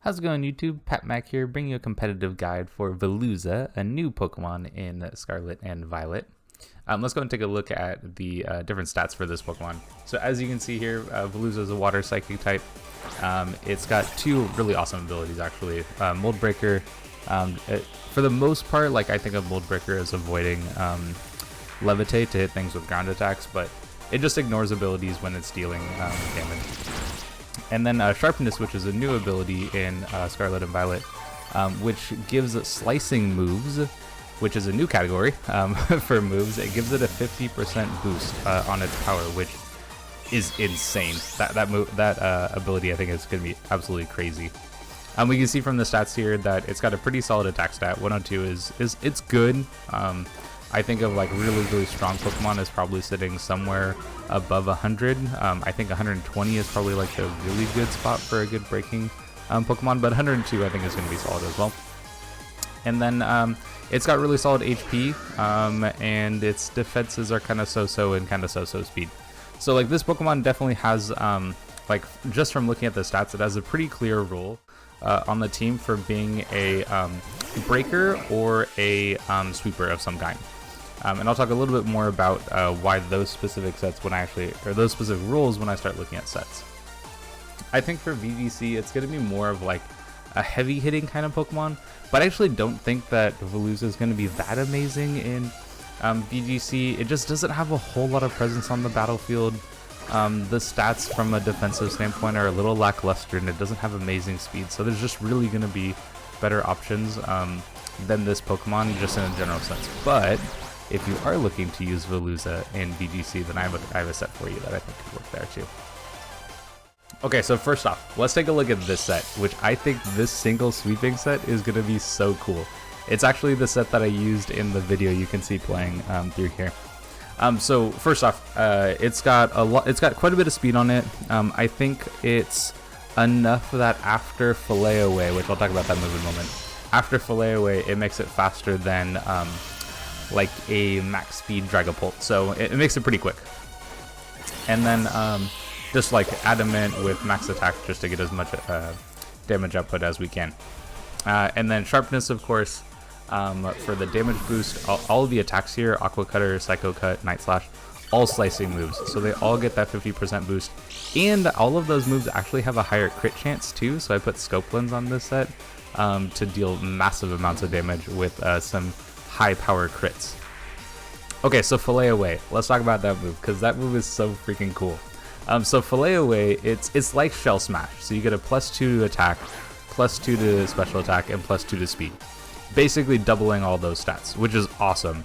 How's it going, YouTube? Pat Mac here, bringing you a competitive guide for Veluza, a new Pokemon in Scarlet and Violet. Let's go and take a look at the different stats for this Pokemon. So as you can see here, Veluza is a water psychic type. It's got two really awesome abilities actually. Mold Breaker, for the most part, like I think of Mold Breaker as avoiding Levitate to hit things with ground attacks, but it just ignores abilities when it's dealing damage. And then Sharpness, which is a new ability in Scarlet and Violet, which gives slicing moves, which is a new category for moves. It gives it a 50% boost on its power, which is insane. That ability, I think, is going to be absolutely crazy. We can see from the stats here that it's got a pretty solid attack stat. 102 is it's good. I think of like really strong Pokemon is probably sitting somewhere above 100. I think 120 is probably like the really good spot for a good breaking Pokemon, but 102 I think is going to be solid as well. And then it's got really solid HP, and its defenses are kind of so-so and kind of so-so speed. So like this Pokemon definitely has, like just from looking at the stats, it has a pretty clear role on the team for being a breaker or a sweeper of some kind. And I'll talk a little bit more about why those specific sets those specific rules when I start looking at sets. I think for VGC, it's going to be more of like a heavy hitting kind of Pokemon, but I actually don't think that Veluza is going to be that amazing in VGC. It just doesn't have a whole lot of presence on the battlefield. The stats from a defensive standpoint are a little lackluster, and it doesn't have amazing speed, so there's just really going to be better options than this Pokemon just in a general sense. But if you are looking to use Veluza in VGC, then I have a set for you that I think could work there too. Okay, so first off, let's take a look at this set, which I think this single sweeping set is going to be so cool. It's actually the set that I used in the video you can see playing through here. So first off, it's got quite a bit of speed on it. I think it's enough that after Fillet Away, which I'll talk about that move in a moment, after Fillet Away, it makes it faster than like a max speed Dragapult, so it makes it pretty quick. And then just like Adamant with max attack just to get as much damage output as we can. And then Sharpness, of course, for the damage boost. All of the attacks here, Aqua Cutter, Psycho Cut, Night Slash, all slicing moves, so they all get that 50% boost. And all of those moves actually have a higher crit chance too, so I put Scope Lens on this set to deal massive amounts of damage with some high power crits. Okay, so Fillet Away. Let's talk about that move, because that move is so freaking cool. So Fillet Away, it's like Shell Smash. So you get a +2 to attack, +2 to special attack, and +2 to speed. Basically doubling all those stats, which is awesome.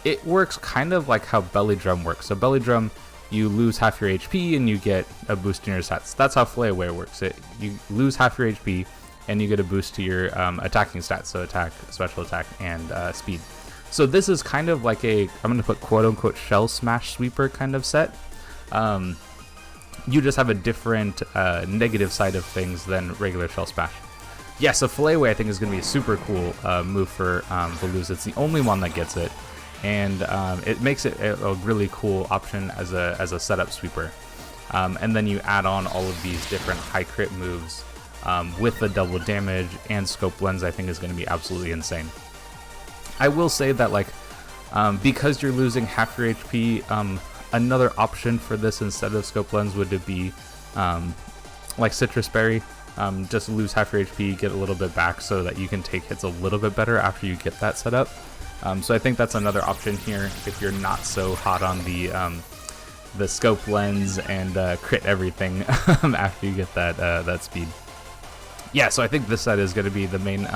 It works kind of like how Belly Drum works. So Belly Drum, you lose half your HP and you get a boost in your stats. That's how Fillet Away works. You lose half your HP and you get a boost to your attacking stats, so attack, special attack, and speed. So this is kind of like I'm going to put quote-unquote Shell Smash Sweeper kind of set. You just have a different negative side of things than regular Shell Smash. Yeah, so Fillet Away I think is going to be a super cool move for Veluza. It's the only one that gets it, and it makes it a really cool option as a setup sweeper. And then you add on all of these different high crit moves with the double damage and Scope Lens. I think is going to be absolutely insane. I will say that like because you're losing half your HP, another option for this instead of Scope Lens would be like Citrus Berry. Just lose half your HP, get a little bit back so that you can take hits a little bit better after you get that set up. So I think that's another option here if you're not so hot on the Scope Lens and crit everything after you get that speed. Yeah, so I think this set is going to be the main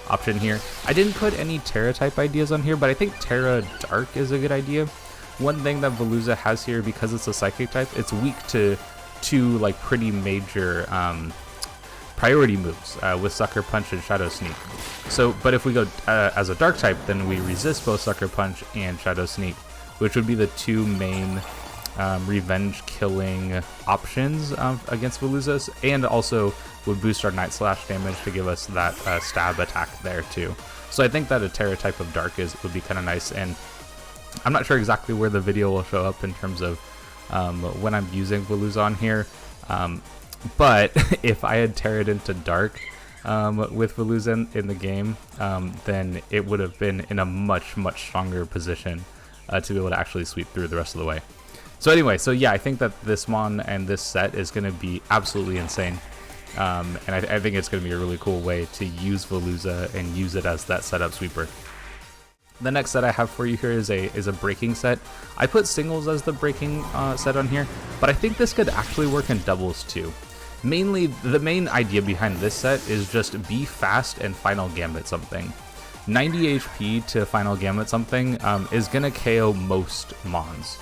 option here. I didn't put any Terra type ideas on here, but I think Terra Dark is a good idea. One thing that Veluza has here, because it's a psychic type, it's weak to two like pretty major priority moves with Sucker Punch and Shadow Sneak. So, but if we go as a Dark type, then we resist both Sucker Punch and Shadow Sneak, which would be the two main revenge killing options against Veluza, and also would boost our Night Slash damage to give us that stab attack there too. So I think that a Terra type of Dark would be kind of nice, and I'm not sure exactly where the video will show up in terms of when I'm using Veluza on here. But if I had Terra'd into Dark with Veluza in the game, then it would have been in a much stronger position to be able to actually sweep through the rest of the way. So anyway, so yeah, I think that this mon and this set is going to be absolutely insane. And I think it's going to be a really cool way to use Veluza and use it as that setup sweeper. The next set I have for you here is a breaking set. I put singles as the breaking set on here, but I think this could actually work in doubles too. Mainly, the main idea behind this set is just be fast and final gambit something. 90 HP to final gambit something is gonna KO most mons.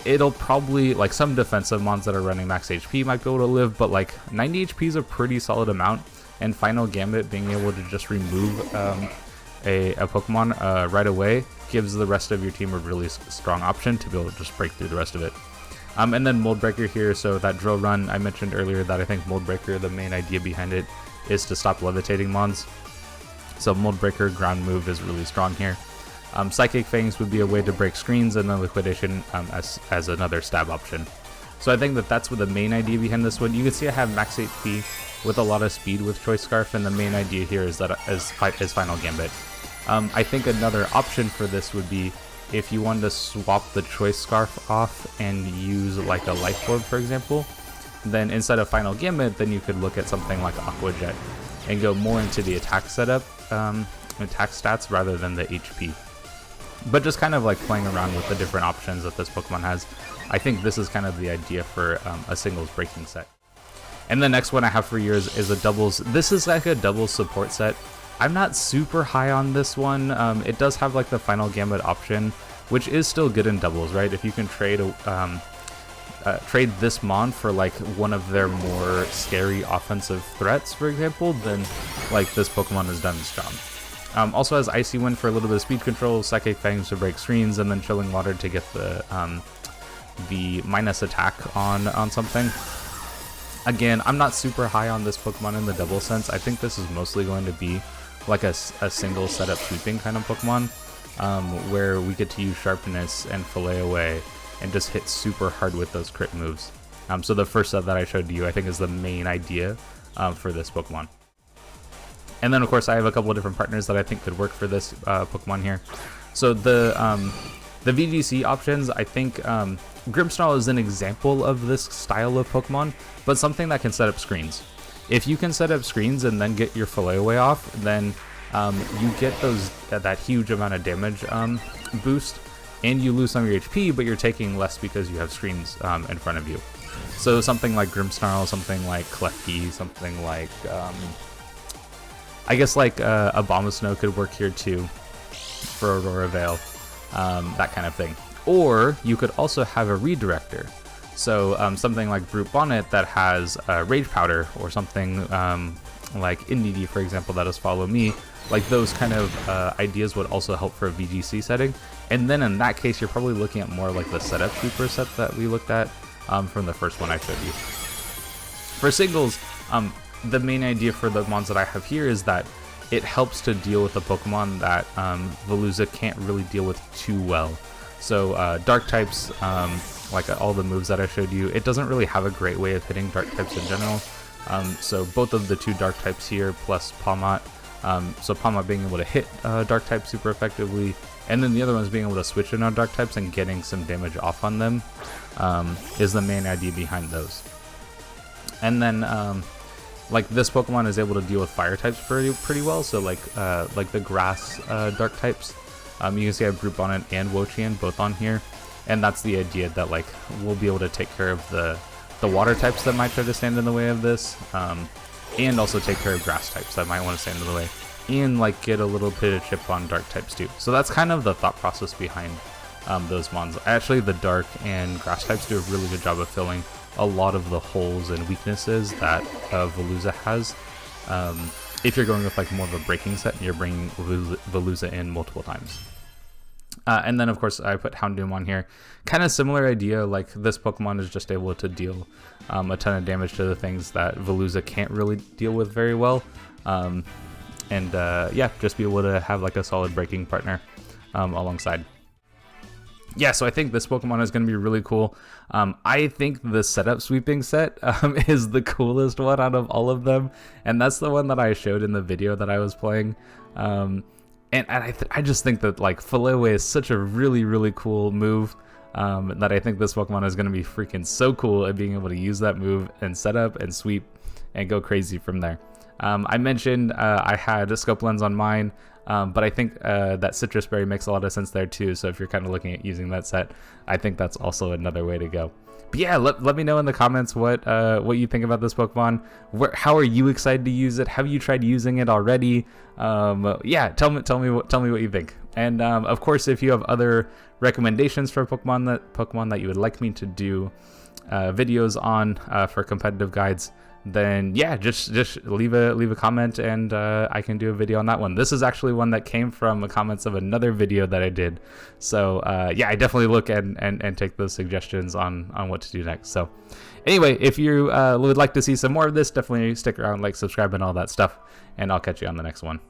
It'll probably, like some defensive mons that are running max HP might be able to live, but like 90 HP is a pretty solid amount, and final gambit being able to just remove a Pokemon right away gives the rest of your team a really strong option to be able to just break through the rest of it. And then Mold Breaker here, so that drill run I mentioned earlier, that I think Mold Breaker, the main idea behind it is to stop levitating mons. So Mold Breaker ground move is really strong here. Psychic Fangs would be a way to break screens, and then Liquidation as another stab option. So I think that that's what the main idea behind this one. You can see I have max HP with a lot of speed with Choice Scarf, and the main idea here is that is Final Gambit. I think another option for this would be if you wanted to swap the Choice Scarf off and use like a Life Orb, for example, then instead of Final Gambit, then you could look at something like Aqua Jet and go more into the attack setup, attack stats rather than the HP. But just kind of like playing around with the different options that this Pokemon has, I think this is kind of the idea for a singles breaking set. And the next one I have for you is a doubles. This is like a doubles support set. I'm not super high on this one. It does have like the Final Gambit option, which is still good in doubles, right? If you can trade trade this mon for like one of their more scary offensive threats, for example, then like this Pokemon has done its job. Also has Icy Wind for a little bit of speed control, Psychic Fangs to break screens, and then Chilling Water to get the minus attack on something. Again, I'm not super high on this Pokemon in the double sense. I think this is mostly going to be like a single setup sweeping kind of Pokemon, where we get to use Sharpness and Fillet Away and just hit super hard with those crit moves. So the first set that I showed you, I think, is the main idea for this Pokemon. And then of course I have a couple of different partners that I think could work for this Pokemon here. So the VGC options, I think Grimmsnarl is an example of this style of Pokemon, but something that can set up screens. If you can set up screens and then get your Fillet Away off, then you get that huge amount of damage boost, and you lose some of your HP, but you're taking less because you have screens in front of you. So something like Grimmsnarl, something like Klefki, something like I guess like Abomasnow could work here too for Aurora Veil, that kind of thing. Or you could also have a redirector. So something like Brute Bonnet that has Rage Powder, or something like Indeedee, for example, that is Follow Me. Like those kind of ideas would also help for a VGC setting. And then in that case, you're probably looking at more like the setup sweeper set that we looked at from the first one I showed you. For singles, the main idea for the mons that I have here is that it helps to deal with a Pokemon that Veluza can't really deal with too well. So Dark types, like all the moves that I showed you, it doesn't really have a great way of hitting Dark types in general. So both of the two Dark types here, plus Palmot, so Palmot being able to hit Dark types super effectively, and then the other one's being able to switch in on Dark types and getting some damage off on them, is the main idea behind those. And then like this Pokemon is able to deal with fire types pretty well, so like the grass Dark types. You can see I have Brute Bonnet and Wo-Chien both on here, and that's the idea that like we'll be able to take care of the water types that might try to stand in the way of this, and also take care of grass types that might want to stand in the way, and like get a little bit of chip on Dark types too. So that's kind of the thought process behind those mons. Actually, the Dark and grass types do a really good job of filling a lot of the holes and weaknesses that Veluza has. If you're going with like more of a breaking set and you're bringing Veluza in multiple times. And then of course I put Houndoom on here. Kind of similar idea, like this Pokemon is just able to deal a ton of damage to the things that Veluza can't really deal with very well. Yeah, just be able to have like a solid breaking partner alongside. yeah, so I think this Pokemon is going to be really cool. I think the setup sweeping set is the coolest one out of all of them, and that's the one that I showed in the video that I was playing. And I just think that like Fill Away is such a really cool move, that I think this Pokemon is going to be freaking so cool at being able to use that move and set up and sweep and go crazy from there. I mentioned I had a scope lens on mine, but I think that Citrus Berry makes a lot of sense there too. So if you're kind of looking at using that set, I think that's also another way to go. But yeah, let me know in the comments what you think about this Pokemon. How are you excited to use it? Have you tried using it already? Yeah, tell me what you think. And of course, if you have other recommendations for Pokemon that you would like me to do videos on for competitive guides, then yeah, just leave a comment and I can do a video on that one. This is actually one that came from the comments of another video that I did. So yeah, I definitely look and take those suggestions on what to do next. So anyway, if you would like to see some more of this, definitely stick around, like, subscribe, and all that stuff, and I'll catch you on the next one.